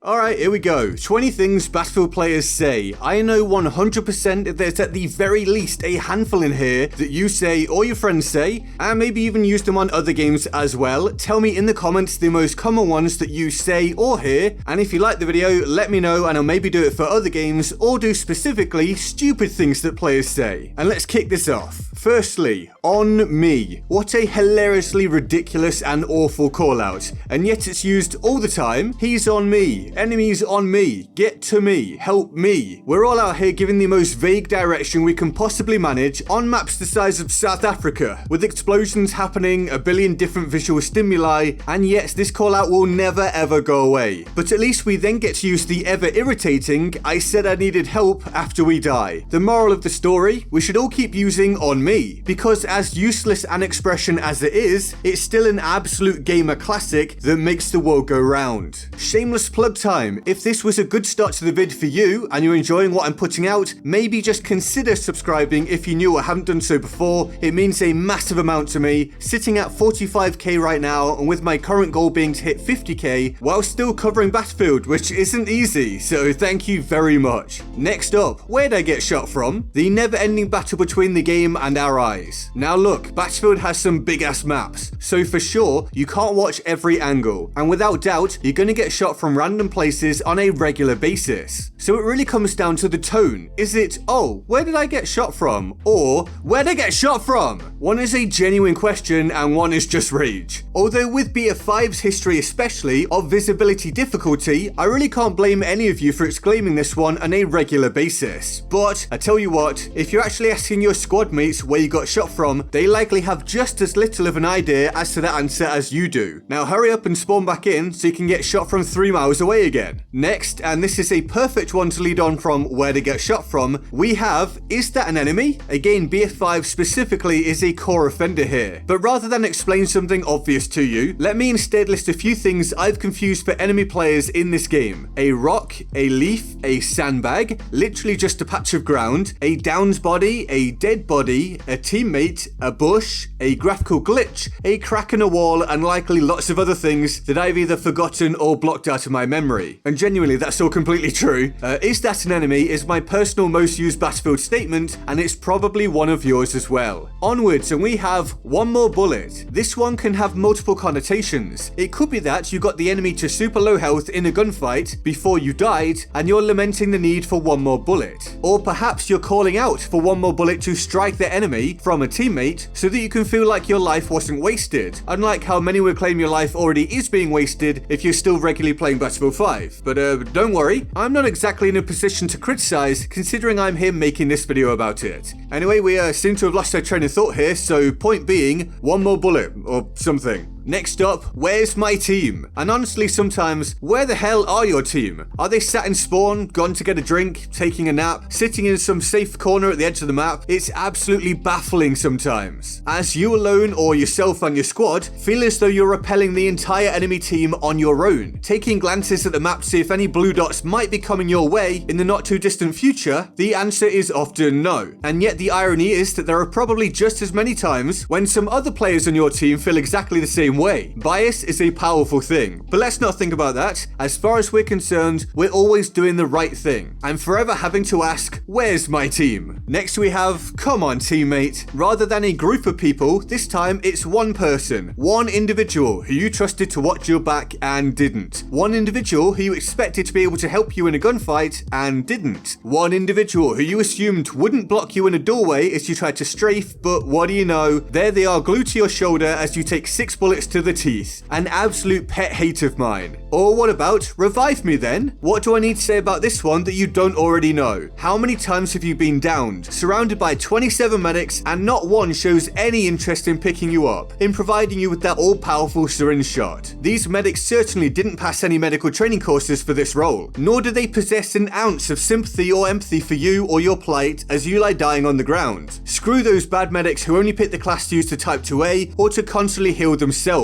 Alright, here we go. 20 things Batfood players say. I know 100% that there's at the very least a handful in here that you say or your friends say, and maybe even use them on other games as well. Tell me in the comments the most common ones that you say or hear, and if you like the video, let me know and I'll maybe do it for other games or do specifically stupid things that players say. And let's kick this off. Firstly, on me. What a hilariously ridiculous and awful call out, and yet it's used all the time. He's on me. Enemies on me, get to me, help me. We're all out here giving the most vague direction we can possibly manage on maps the size of South Africa, with explosions happening, a billion different visual stimuli, and yet this call out will never ever go away. But at least we then get to use the ever irritating, I said I needed help after we die. The moral of the story, we should all keep using on me, because as useless an expression as it is, it's still an absolute gamer classic that makes the world go round. Shameless plug time. If this was a good start to the vid for you and you're enjoying what I'm putting out, maybe just consider subscribing if you knew or haven't done so before. It means a massive amount to me, sitting at 45k right now and with my current goal being to hit 50k while still covering Batfood, which isn't easy, so thank you very much. Next up, where'd I get shot from? The never-ending battle between the game and our eyes. Now look, Batfood has some big ass maps, so for sure you can't watch every angle, and without doubt you're gonna get shot from random places on a regular basis. So it really comes down to the tone. Is it, oh, where did I get shot from? Or, where'd I get shot from? One is a genuine question and one is just rage. Although with BF5's history especially of visibility difficulty, I really can't blame any of you for exclaiming this one on a regular basis. But I tell you what, if you're actually asking your squad mates where you got shot from, they likely have just as little of an idea as to that answer as you do. Now hurry up and spawn back in so you can get shot from 3 miles away again. Next, and this is a perfect one to lead on from where to get shot from, we have, is that an enemy? Again, BF5 specifically is a core offender here. But rather than explain something obvious to you, let me instead list a few things I've confused for enemy players in this game. A rock, a leaf, a sandbag, literally just a patch of ground, a downed body, a dead body, a teammate, a bush, a graphical glitch, a crack in a wall, and likely lots of other things that I've either forgotten or blocked out of my memory. And genuinely, that's all completely true. Is that an enemy is my personal most used Batfield statement, and it's probably one of yours as well. Onwards, and we have one more bullet. This one can have multiple connotations. It could be that you got the enemy to super low health in a gunfight before you died, and you're lamenting the need for one more bullet. Or perhaps you're calling out for one more bullet to strike the enemy from a teammate so that you can feel like your life wasn't wasted, unlike how many would claim your life already is being wasted if you're still regularly playing Battlefield 5. But don't worry, I'm not exactly in a position to criticize, considering I'm here making this video about it. Anyway, we seem to have lost our train of thought here, so point being, one more bullet, or something. Next up, where's my team? And honestly, sometimes, where the hell are your team? Are they sat in spawn, gone to get a drink, taking a nap, sitting in some safe corner at the edge of the map? It's absolutely baffling sometimes, as you alone or yourself and your squad feel as though you're repelling the entire enemy team on your own. Taking glances at the map to see if any blue dots might be coming your way in the not too distant future, the answer is often no. And yet the irony is that there are probably just as many times when some other players on your team feel exactly the same way. Bias is a powerful thing, but let's not think about that. As far as we're concerned, we're always doing the right thing. I'm forever having to ask, where's my team? Next we have, come on teammate. Rather than a group of people, this time it's one person, one individual who you trusted to watch your back and didn't. One individual who you expected to be able to help you in a gunfight and didn't. One individual who you assumed wouldn't block you in a doorway as you tried to strafe, but what do you know, there they are glued to your shoulder as you take 6 bullets to the teeth. An absolute pet hate of mine. Or what about, revive me then? What do I need to say about this one that you don't already know? How many times have you been downed, surrounded by 27 medics, and not one shows any interest in picking you up, in providing you with that all-powerful syringe shot? These medics certainly didn't pass any medical training courses for this role, nor do they possess an ounce of sympathy or empathy for you or your plight as you lie dying on the ground. Screw those bad medics who only pick the class to use to type 2A or to constantly heal themselves.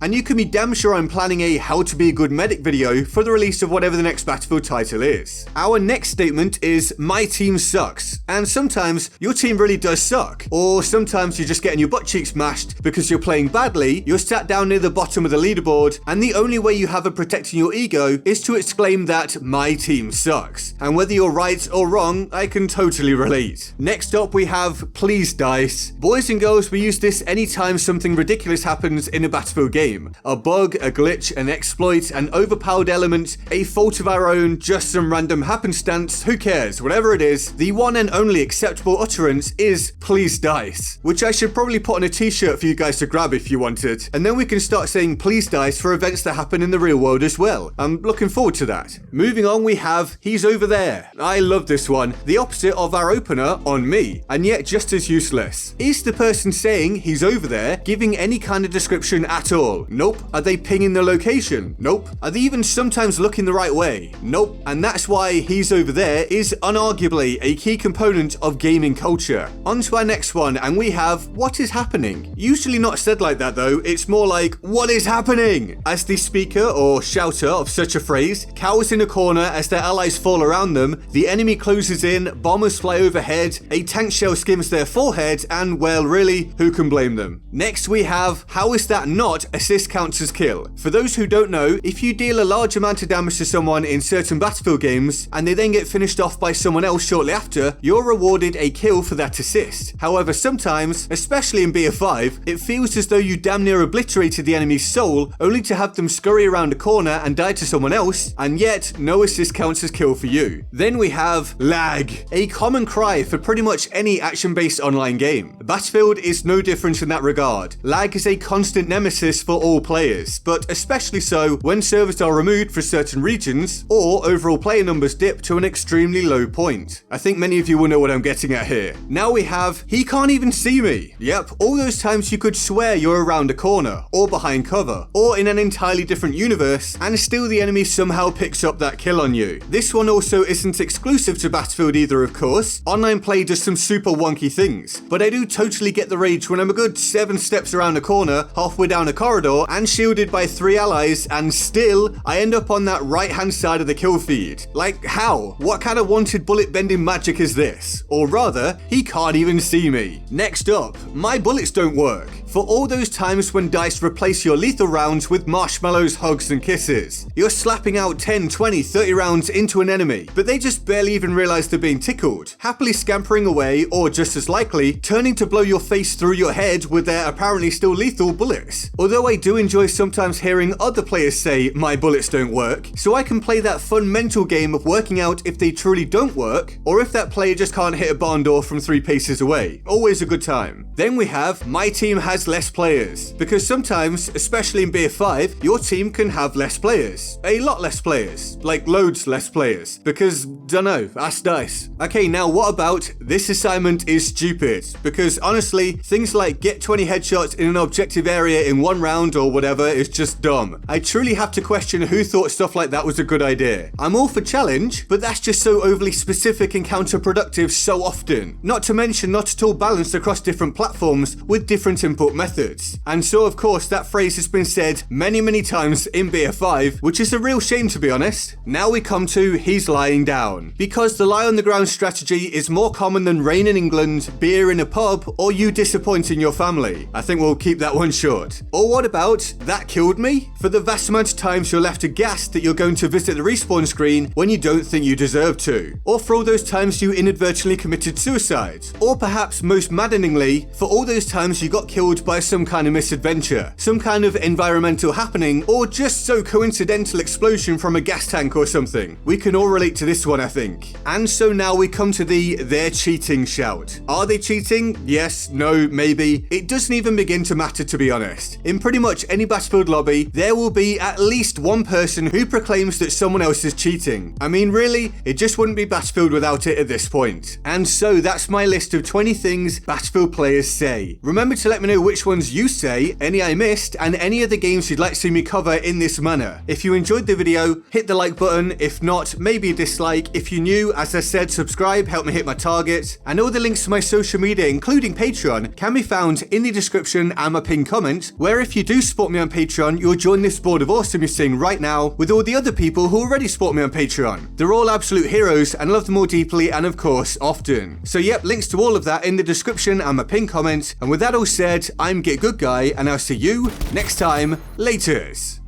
And you can be damn sure I'm planning a how to be a good Battlefield medic video for the release of whatever the next Battlefield title is. Our next statement is, my team sucks. And sometimes your team really does suck. Or sometimes you're just getting your butt cheeks mashed because you're playing badly, you're sat down near the bottom of the leaderboard, and the only way you have of protecting your ego is to exclaim that my team sucks. And whether you're right or wrong, I can totally relate. Next up we have please dice. Boys and girls, we use this anytime something ridiculous happens in a Battlefield game. A bug, a glitch, an exploit, an overpowered element, a fault of our own, just some random happenstance, who cares, whatever it is, the one and only acceptable utterance is please dice, which I should probably put on a t-shirt for you guys to grab if you wanted, and then we can start saying please dice for events that happen in the real world as well. I'm looking forward to that. Moving on, we have Hes Over There. I love this one, the opposite of our opener, on me, and yet just as useless. Is the person saying he's over there giving any kind of description at all? Nope. Are they pinging the location? Nope. Are they even sometimes looking the right way? Nope. And that's why Hes Over There is unarguably a key component of gaming culture. On to our next one, and we have what is happening. Usually not said like that though, it's more like what is happening? As the speaker or shouter of such a phrase cowers in a corner as their allies fall around them, the enemy closes in, bombers fly overhead, a tank shell skims their forehead, and well really, who can blame them? Next we have, how is that not assist counts as kill? For those who don't know, if you deal a large amount of damage to someone in certain Battlefield games, and they then get finished off by someone else shortly after, you're rewarded a kill for that assist. However, sometimes, especially in BF5, it feels as though you damn near obliterated the enemy's soul, only to have them scurry around a corner and die to someone else, and yet no assist counts as kill for you. Then we have lag, a common cry for pretty much any action-based online game. Battlefield is no different in that regard. Lag is a constant nemesis for all players, but especially so when servers are removed for certain regions, or overall player numbers dip to an extremely low point. I think many of you will know what I'm getting at here. Now we have, he can't even see me. Yep, all those times you could swear you're around a corner, or behind cover, or in an entirely different universe, and still the enemy somehow picks up that kill on you. This one also isn't exclusive to Battlefield either, of course. Online play does some super wonky things, but I do totally get the rage when I'm a good 7 steps around a corner, halfway down a corridor, and shielded by 3 allies, and still, I end up on that right-hand side of the kill feed. Like, how? What kind of wanted bullet-bending magic is this? Or rather, he can't even see me. Next up, my bullets don't work. For all those times when dice replace your lethal rounds with marshmallows, hugs, and kisses. You're slapping out 10, 20, 30 rounds into an enemy, but they just barely even realize they're being tickled, happily scampering away, or just as likely, turning to blow your face through your head with their apparently still lethal bullets. Although I do enjoy sometimes hearing other players say, my bullets don't work, so I can play that fun mental game of working out if they truly don't work, or if that player just can't hit a barn door from 3 paces away. Always a good time. Then we have, my team has less players, because sometimes, especially in BF5, your team can have less players. A lot less players. Like loads less players. Because, dunno, ask dice. Okay, now what about, this assignment is stupid? Because honestly, things like get 20 headshots in an objective area in 1 round or whatever is just dumb. I truly have to question who thought stuff like that was a good idea. I'm all for challenge, but that's just so overly specific and counterproductive so often. Not to mention not at all balanced across different platforms with different input methods. And so of course that phrase has been said many times in BF5, which is a real shame to be honest. Now we come to he's lying down. Because the lie on the ground strategy is more common than rain in England, beer in a pub, or you disappointing your family. I think we'll keep that one short. Or what about, that killed me? For the vast amount of times you're left aghast that you're going to visit the respawn screen when you don't think you deserve to. Or for all those times you inadvertently committed suicide. Or perhaps most maddeningly, for all those times you got killed by some kind of misadventure, some kind of environmental happening, or just so coincidental explosion from a gas tank or something. We can all relate to this one, I think. And so now we come to the they're cheating shout. Are they cheating? Yes, no, maybe. It doesn't even begin to matter, to be honest. In pretty much any Battlefield lobby, there will be at least one person who proclaims that someone else is cheating. I mean, really, it just wouldn't be Battlefield without it at this point. And so that's my list of 20 things Battlefield players say. Remember to let me know which ones you say, any I missed, and any other games you'd like to see me cover in this manner. If you enjoyed the video, hit the like button. If not, maybe a dislike. If you're new, as I said, subscribe, help me hit my target. And all the links to my social media, including Patreon, can be found in the description and my pinned comment, where if you do support me on Patreon, you'll join this board of awesome you're seeing right now with all the other people who already support me on Patreon. They're all absolute heroes and love them all deeply and of course often. So yep, links to all of that in the description and my pinned comment. And with that all said, I'm GetGoodGuy and I'll see you next time. Laters.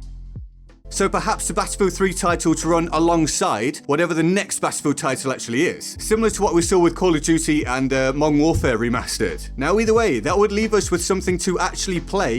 So perhaps the Battlefield 3 title to run alongside whatever the next Battlefield title actually is. Similar to what we saw with Call of Duty and Modern Warfare Remastered. Now either way, that would leave us with something to actually play